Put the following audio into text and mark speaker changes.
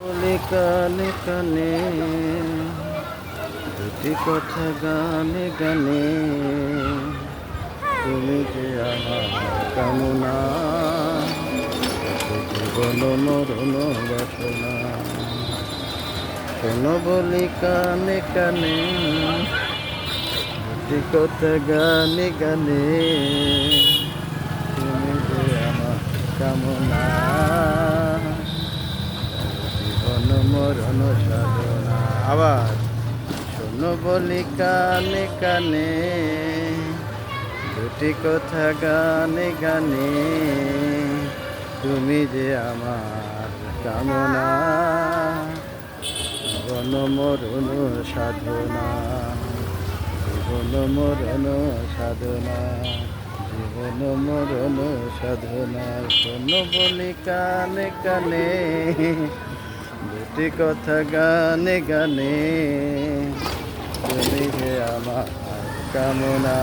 Speaker 1: বলি কানে কানে দুটি কথা গানে গানে, তুমি যে আমার কামনা, জীবন মরণ বাসনা। শোনো বলি কানে কানে দুটি কথা গানে গানে, তুমি যে আমার কামনা, জীবন মরণ সাধনা। আবার শোনো বলি কানে কানে দুটি কথা গানে গানে, তুমি যে আমার কামনা, জীবন মরণ সাধনা, জীবন মরণ সাধনা, জীবন মরণ সাধনা। শোনো বলি কানে কানে দুটি কথা গানে গানে, তুমি যে আমার কামনা,